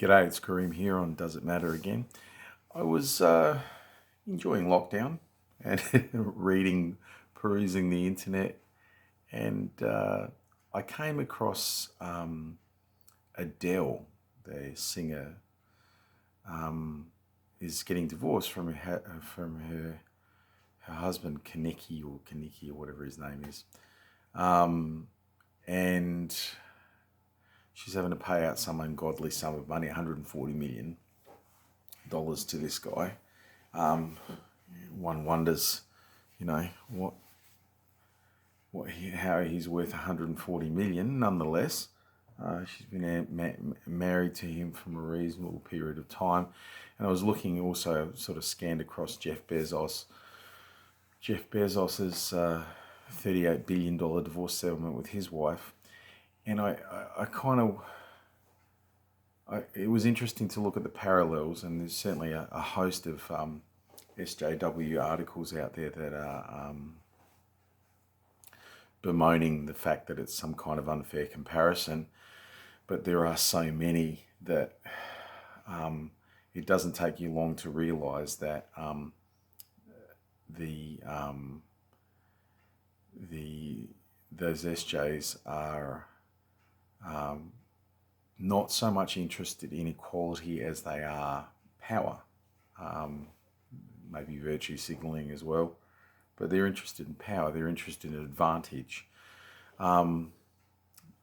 G'day, it's Kareem here on Does It Matter Again. I was enjoying lockdown and perusing the internet, and I came across Adele, the singer, is getting divorced from her husband Kaneki or whatever his name is, and she's having to pay out some ungodly sum of money, $140 million to this guy. One wonders, how he's worth $140 million. Nonetheless, she's been married to him from a reasonable period of time. And I was looking also, sort of scanned across Jeff Bezos's $38 billion divorce settlement with his wife. And it was interesting to look at the parallels, and there's certainly a host of SJW articles out there that are bemoaning the fact that it's some kind of unfair comparison, but there are so many that it doesn't take you long to realise that those SJs are not so much interested in equality as they are power, maybe virtue signalling as well, but they're interested in power, they're interested in advantage.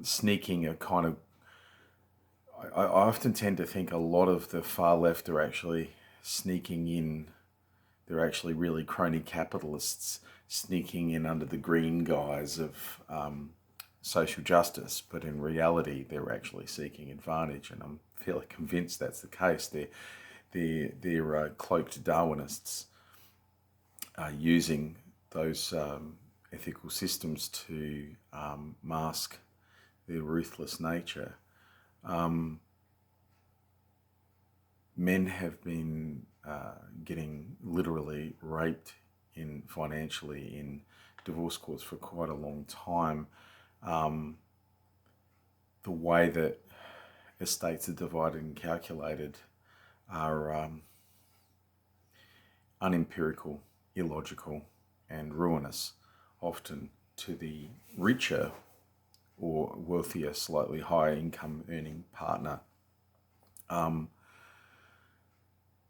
Sneaking a kind of, I often tend to think a lot of the far left are actually sneaking in, they're actually really crony capitalists sneaking in under the green guise of social justice, but in reality they're actually seeking advantage, and I'm fairly convinced that's the case. They're cloaked Darwinists using those ethical systems to mask their ruthless nature. Men have been getting literally raped financially in divorce courts for quite a long time. The way that estates are divided and calculated are unempirical, illogical, and ruinous, often to the richer or wealthier, slightly higher income earning partner.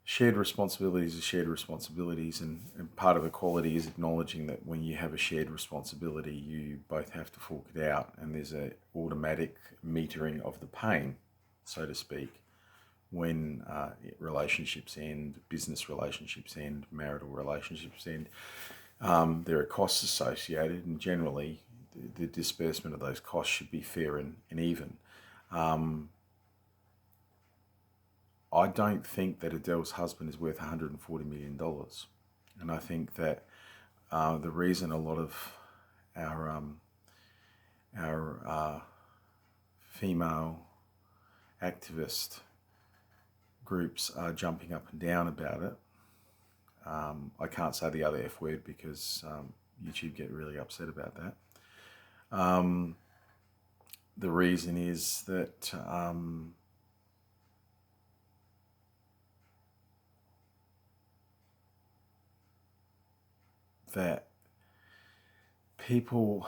Shared responsibilities are shared responsibilities, and part of equality is acknowledging that when you have a shared responsibility, you both have to fork it out, and there's an automatic metering of the pain, so to speak, when relationships end, business relationships end, marital relationships end. There are costs associated, and generally the disbursement of those costs should be fair and even. I don't think that Adele's husband is worth $140 million. And I think that the reason a lot of our female activist groups are jumping up and down about it. I can't say the other F word because YouTube get really upset about that. The reason is that that people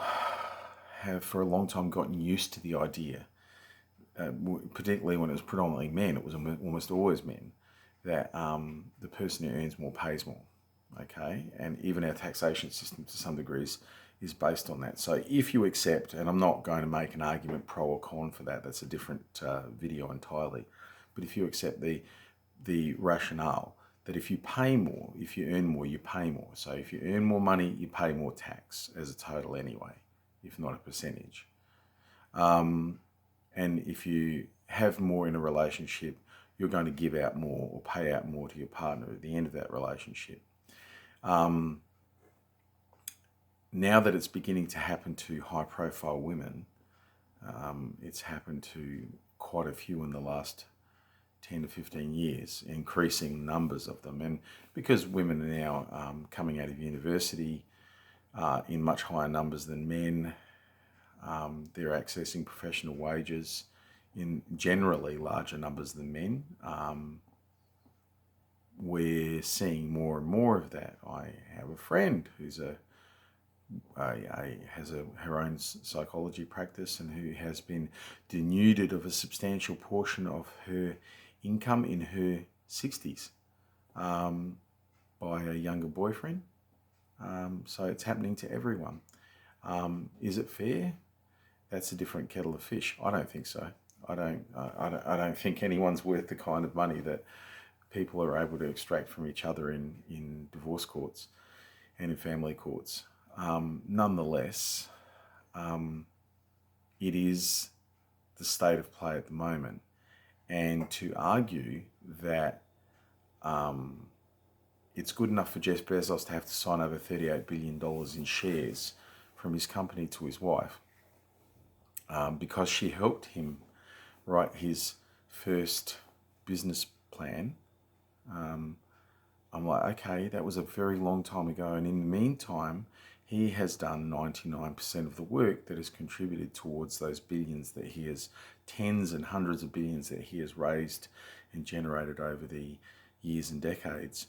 have for a long time gotten used to the idea, particularly when it was predominantly men, it was almost always men, that the person who earns more pays more, okay? And even our taxation system to some degrees is based on that. So if you accept, and I'm not going to make an argument pro or con for that, that's a different video entirely, but if you accept the rationale that if you pay more, if you earn more, you pay more. So if you earn more money, you pay more tax as a total anyway, if not a percentage. And if you have more in a relationship, you're going to give out more or pay out more to your partner at the end of that relationship. Now that it's beginning to happen to high-profile women, it's happened to quite a few in the last 10 to 15 years, increasing numbers of them. And because women are now coming out of university in much higher numbers than men, they're accessing professional wages in generally larger numbers than men. We're seeing more and more of that. I have a friend who's has her own psychology practice and who has been denuded of a substantial portion of her income in her 60s by a younger boyfriend. So it's happening to everyone. Is it fair? That's a different kettle of fish. I don't think so. I don't think anyone's worth the kind of money that people are able to extract from each other in divorce courts and in family courts. Nonetheless, it is the state of play at the moment. And to argue that it's good enough for Jeff Bezos to have to sign over $38 billion in shares from his company to his wife because she helped him write his first business plan. I'm like, okay, that was a very long time ago. And in the meantime, he has done 99% of the work that has contributed towards those billions that he has, tens and hundreds of billions that he has raised and generated over the years and decades.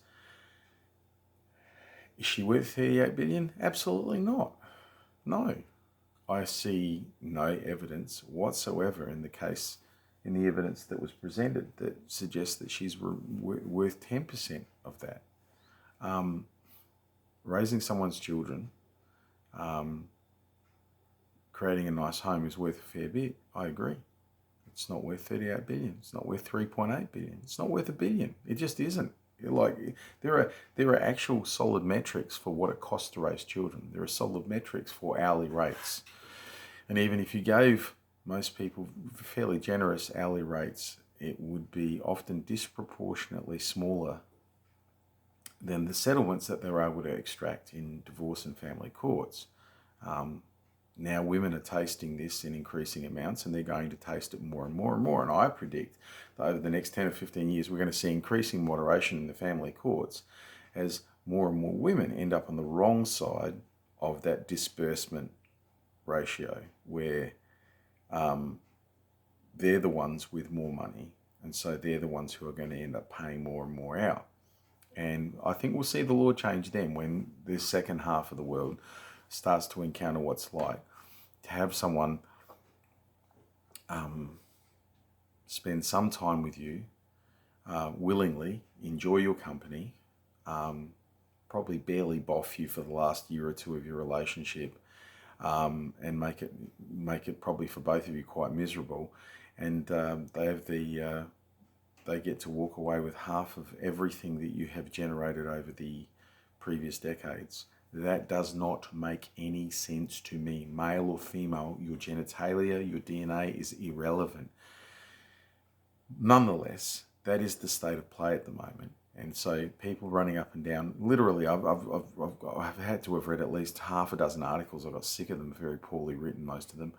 Is she worth 38 billion? Absolutely not. No. I see no evidence whatsoever in the evidence that was presented that suggests that she's worth 10% of that. Raising someone's children, creating a nice home is worth a fair bit. I agree. It's not worth 38 billion. It's not worth 3.8 billion. It's not worth $1 billion. It just isn't. Like there are actual solid metrics for what it costs to raise children. There are solid metrics for hourly rates. And even if you gave most people fairly generous hourly rates, it would be often disproportionately smaller than the settlements that they're able to extract in divorce and family courts. Now women are tasting this in increasing amounts, and they're going to taste it more and more and more. And I predict that over the next 10 or 15 years, we're going to see increasing moderation in the family courts as more and more women end up on the wrong side of that disbursement ratio, where they're the ones with more money, and so they're the ones who are going to end up paying more and more out. And I think we'll see the law change then when this second half of the world starts to encounter what's like to have someone spend some time with you, willingly enjoy your company, probably barely boff you for the last year or two of your relationship, and make it probably for both of you quite miserable, and they get to walk away with half of everything that you have generated over the previous decades. That does not make any sense to me. Male or female, your genitalia, your DNA is irrelevant. Nonetheless, that is the state of play at the moment. And so people running up and down, literally, I've had to have read at least half a dozen articles. I got sick of them, very poorly written, most of them,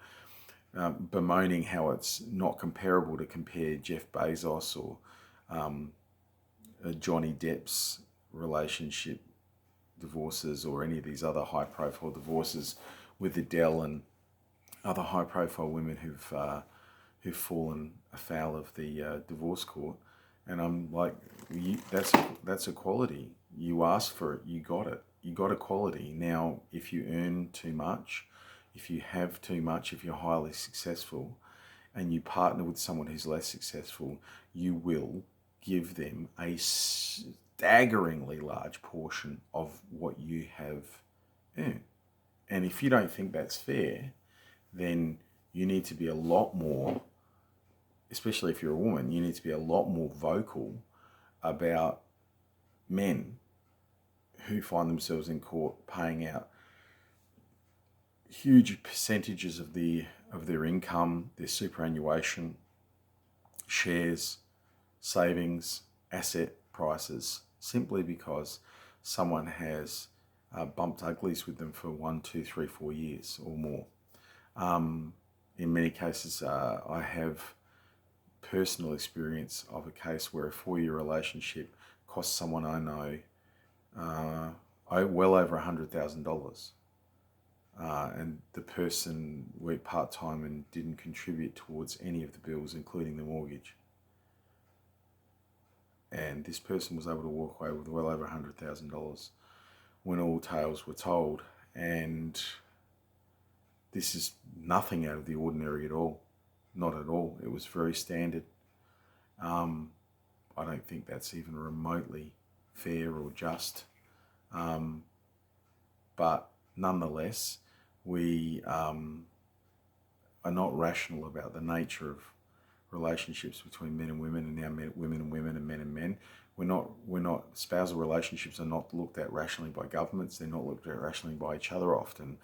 bemoaning how it's not comparable to compare Jeff Bezos or Johnny Depp's relationship divorces or any of these other high-profile divorces with Adele and other high-profile women who've fallen afoul of the divorce court. And I'm like, that's equality. You asked for it, you got it. You got equality. Now, if you earn too much, if you have too much, if you're highly successful, and you partner with someone who's less successful, you will give them a staggeringly large portion of what you have earned. And if you don't think that's fair, then you need to be a lot more, especially if you're a woman, you need to be a lot more vocal about men who find themselves in court paying out huge percentages of their income, their superannuation, shares, savings, asset prices, simply because someone has bumped uglies with them for 1, 2, 3, 4 years or more. In many cases, I have personal experience of a case where a 4-year relationship cost someone I know well over $100,000. and the person worked part-time and didn't contribute towards any of the bills, including the mortgage. And this person was able to walk away with well over $100,000 when all tales were told. And this is nothing out of the ordinary at all. Not at all. It was very standard. I don't think that's even remotely fair or just. But nonetheless, we are not rational about the nature of relationships between men and women, and now women and women and men and men. We're not spousal relationships are not looked at rationally by governments. They're not looked at rationally by each other often.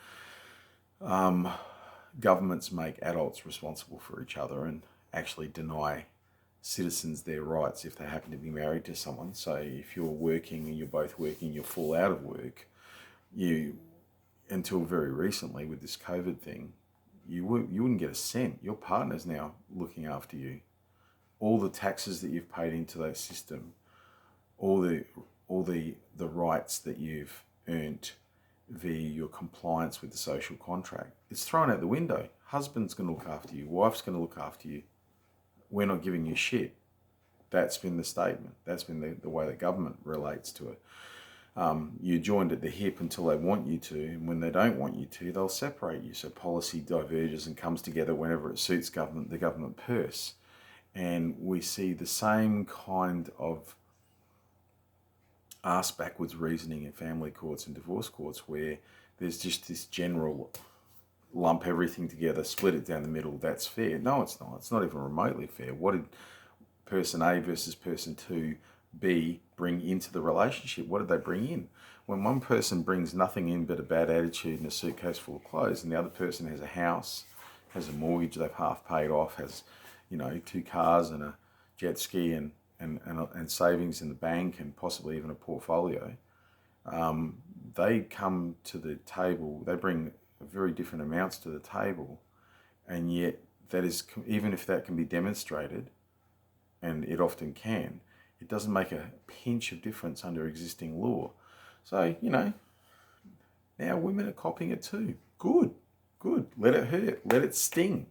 Governments make adults responsible for each other and actually deny citizens their rights if they happen to be married to someone. So if you're working and you're both working, you fall out of work, until very recently with this COVID thing, you wouldn't get a cent. Your partner's now looking after you. All the taxes that you've paid into that system, all the rights that you've earned via your compliance with the social contract, it's thrown out the window. Husband's going to look after you. Wife's going to look after you. We're not giving you shit. That's been the statement. That's been the way the government relates to it. You're joined at the hip until they want you to, and when they don't want you to, they'll separate you. So policy diverges and comes together whenever it suits the government purse. And we see the same kind of arse-backwards reasoning in family courts and divorce courts, where there's just this general lump everything together, split it down the middle, that's fair. No, it's not. It's not even remotely fair. What did person A versus person 2B bring into the relationship? What did they bring in? When one person brings nothing in but a bad attitude and a suitcase full of clothes, and the other person has a house, has a mortgage they've half paid off, has 2 cars and a jet ski and savings in the bank and possibly even a portfolio, they come to the table, they bring very different amounts to the table, and yet that is, even if that can be demonstrated, and it often can, it doesn't make a pinch of difference under existing law. So, now women are copying it too. Good. Let it hurt. Let it sting.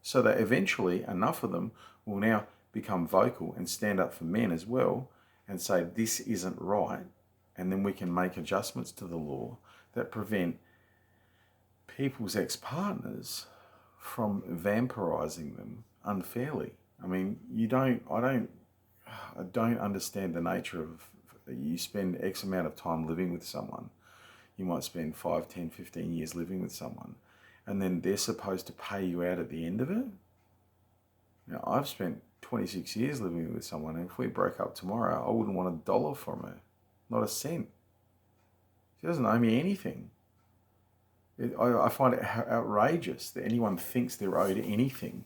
So that eventually enough of them will now become vocal and stand up for men as well and say this isn't right. And then we can make adjustments to the law that prevent people's ex-partners from vampirizing them unfairly. I mean, I don't understand the nature of, you spend X amount of time living with someone. You might spend 5, 10, 15 years living with someone, and then they're supposed to pay you out at the end of it. Now, I've spent 26 years living with someone, and if we broke up tomorrow, I wouldn't want $1 from her. Not a cent. She doesn't owe me anything. I find it outrageous that anyone thinks they're owed anything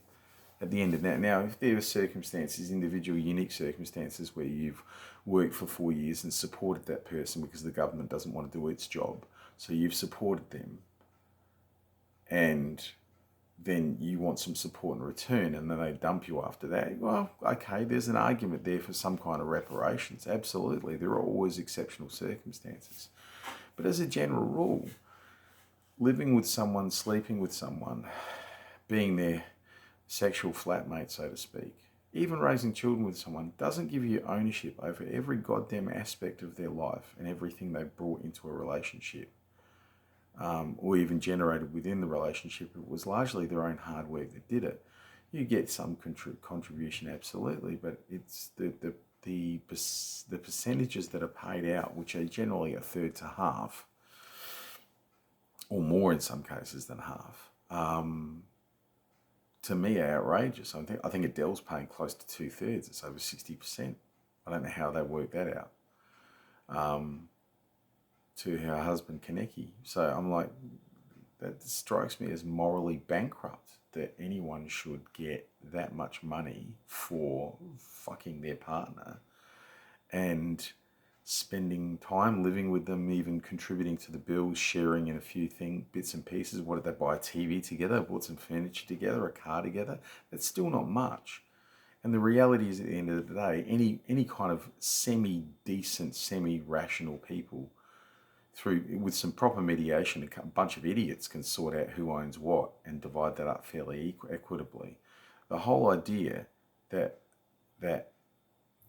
at the end of that. Now, if there are circumstances, individual, unique circumstances where you've worked for 4 years and supported that person because the government doesn't want to do its job, so you've supported them, and then you want some support in return, and then they dump you after that, well, okay, there's an argument there for some kind of reparations. Absolutely, there are always exceptional circumstances. But as a general rule, living with someone, sleeping with someone, being their sexual flatmate, so to speak, even raising children with someone, doesn't give you ownership over every goddamn aspect of their life and everything they've brought into a relationship, or even generated within the relationship. It was largely their own hard work that did it. You get some contribution, absolutely, but it's the percentages that are paid out, which are generally a third to half, or more in some cases than half, to me are outrageous. I think Adele's paying close to 2/3. It's over 60%. I don't know how they work that out. To her husband Kaneki. So I'm like, that strikes me as morally bankrupt that anyone should get that much money for fucking their partner and spending time living with them, even contributing to the bills, sharing in a few bits and pieces. What did they buy? A TV together, bought some furniture together, a car together? That's still not much. And the reality is, at the end of the day, any kind of semi-decent, semi-rational people with some proper mediation, a bunch of idiots can sort out who owns what and divide that up fairly equitably. The whole idea that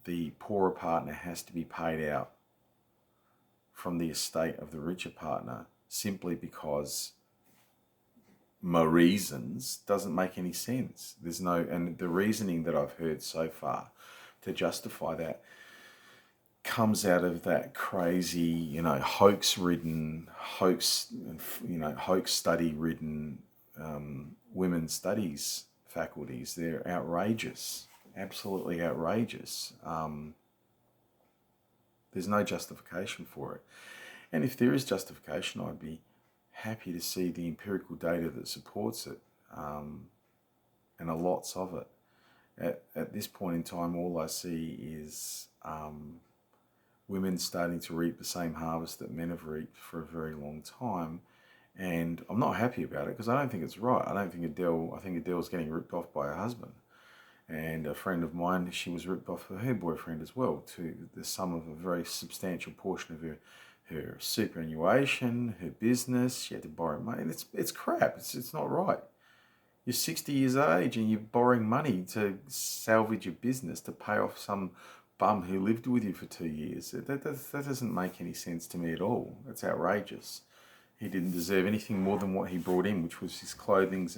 the poorer partner has to be paid out from the estate of the richer partner simply because reasons doesn't make any sense. There's no, and the reasoning that I've heard so far to justify that comes out of that crazy, hoax study-ridden women's studies faculties. They're outrageous, absolutely outrageous. There's no justification for it. And if there is justification, I'd be happy to see the empirical data that supports it, and a lots of it. At this point in time, all I see is women starting to reap the same harvest that men have reaped for a very long time. And I'm not happy about it because I don't think it's right. I think Adele's getting ripped off by her husband. And a friend of mine, she was ripped off by her boyfriend as well, to the sum of a very substantial portion of her superannuation, her business. She had to borrow money. And it's crap. It's not right. You're 60 years of age and you're borrowing money to salvage your business to pay off some bum who lived with you for 2 years. That doesn't make any sense to me at all. That's outrageous. He didn't deserve anything more than what he brought in, which was his clothing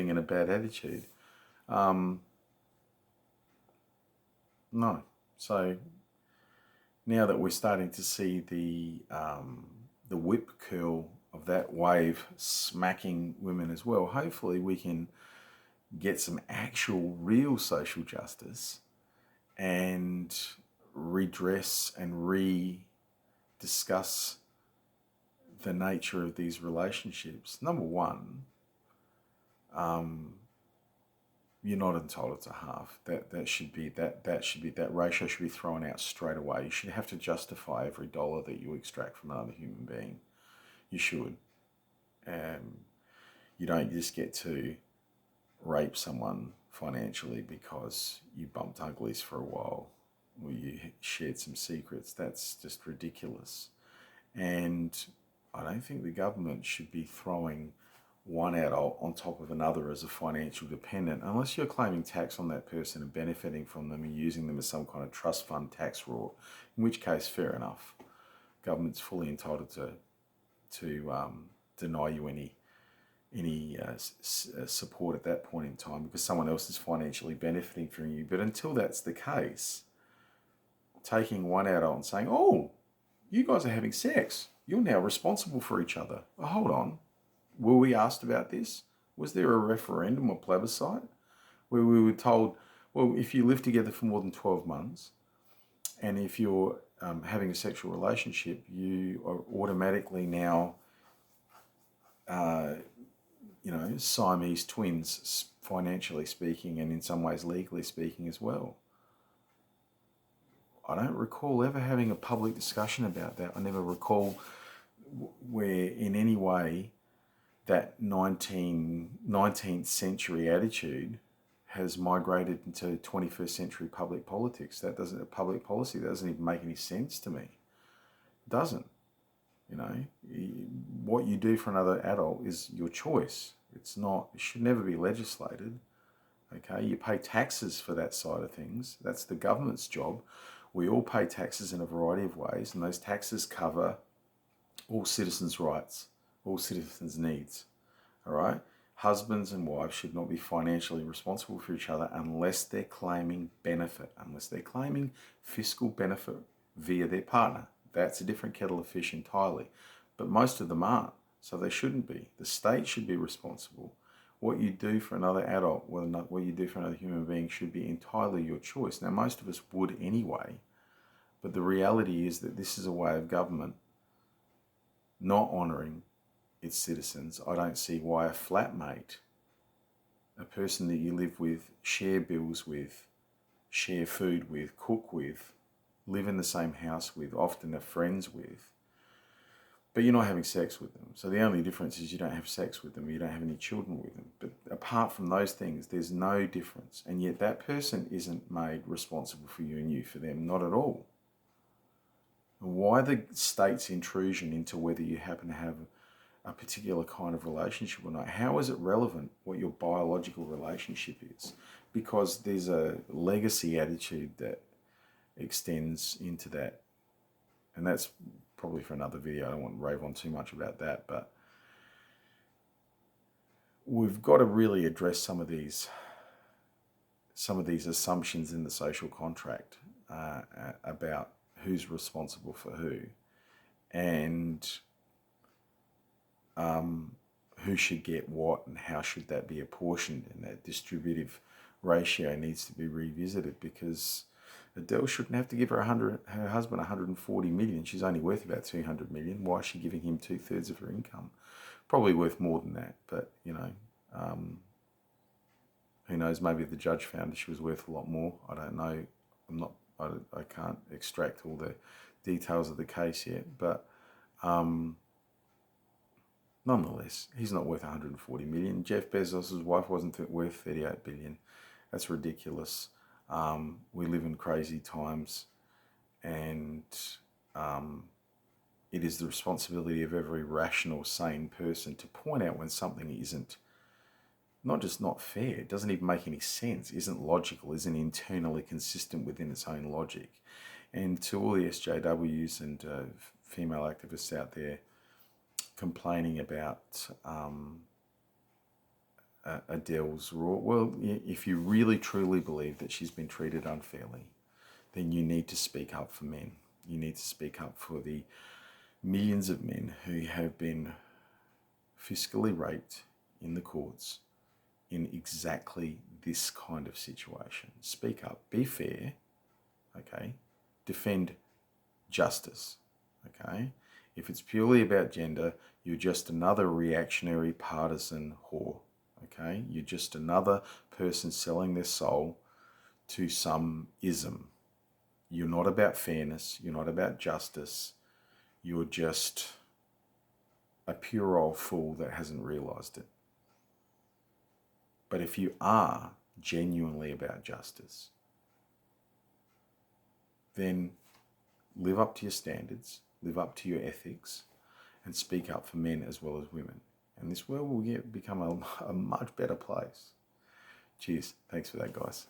and a bad attitude. No. So now that we're starting to see the whip curl of that wave smacking women as well, hopefully we can get some actual real social justice and redress and re-discuss the nature of these relationships. Number one, you're not entitled to half. That ratio should be thrown out straight away. You should have to justify every dollar that you extract from another human being. You should. You don't just get to rape someone financially because you bumped uglies for a while or you shared some secrets. That's just ridiculous. And I don't think the government should be throwing one adult on top of another as a financial dependent, unless you're claiming tax on that person and benefiting from them and using them as some kind of trust fund tax rule, in which case, fair enough. Government's fully entitled to deny you any support at that point in time because someone else is financially benefiting from you. But until that's the case, taking one adult and saying, oh, you guys are having sex, you're now responsible for each other. Oh, hold on. Were we asked about this? Was there a referendum or plebiscite where we were told, well, if you live together for more than 12 months and if you're having a sexual relationship, you are automatically now, Siamese twins, financially speaking, and in some ways legally speaking as well. I don't recall ever having a public discussion about that. I never recall where in any way that 19th century attitude has migrated into 21st century public politics. Public policy that doesn't even make any sense to me. It doesn't. What you do for another adult is your choice. It should never be legislated. Okay, you pay taxes for that side of things. That's the government's job. We all pay taxes in a variety of ways, and those taxes cover all citizens' rights, all citizens' needs. All right? Husbands and wives should not be financially responsible for each other unless they're claiming benefit, unless they're claiming fiscal benefit via their partner. That's a different kettle of fish entirely. But most of them aren't, so they shouldn't be. The state should be responsible. What you do for another adult, what you do for another human being should be entirely your choice. Now, most of us would anyway, but the reality is that this is a way of government not honouring its citizens. I don't see why a flatmate, a person that you live with, share bills with, share food with, cook with, live in the same house with, often are friends with, but you're not having sex with them. So the only difference is you don't have sex with them, you don't have any children with them. But apart from those things, there's no difference. And yet that person isn't made responsible for you and you for them, not at all. Why the state's intrusion into whether you happen to have a particular kind of relationship or not? How is it relevant what your biological relationship is? Because there's a legacy attitude that extends into that. And that's probably for another video. I don't want to rave on too much about that, but we've got to really address some of these assumptions in the social contract about who's responsible for who, and who should get what, and how should that be apportioned, and that distributive ratio needs to be revisited, because Adele shouldn't have to give her husband 140 million. She's only worth about 200 million. Why is she giving him 2/3 of her income? Probably worth more than that, but who knows? Maybe the judge found she was worth a lot more. I don't know. I can't extract all the details of the case yet, but nonetheless, he's not worth 140 million. Jeff Bezos' wife wasn't worth 38 billion. That's ridiculous. We live in crazy times, and it is the responsibility of every rational, sane person to point out when something isn't not just not fair, it doesn't even make any sense, isn't logical, isn't internally consistent within its own logic. And to all the SJWs and female activists out there complaining about Adele's raw, well, if you really truly believe that she's been treated unfairly, then you need to speak up for men. You need to speak up for the millions of men who have been fiscally raped in the courts in exactly this kind of situation. Speak up, be fair, okay? Defend justice, okay? If it's purely about gender, you're just another reactionary partisan whore, okay? You're just another person selling their soul to some ism. You're not about fairness, you're not about justice, you're just a pure old fool that hasn't realised it. But if you are genuinely about justice, then live up to your standards, live up to your ethics, and speak up for men as well as women. And this world will become a much better place. Cheers. Thanks for that, guys.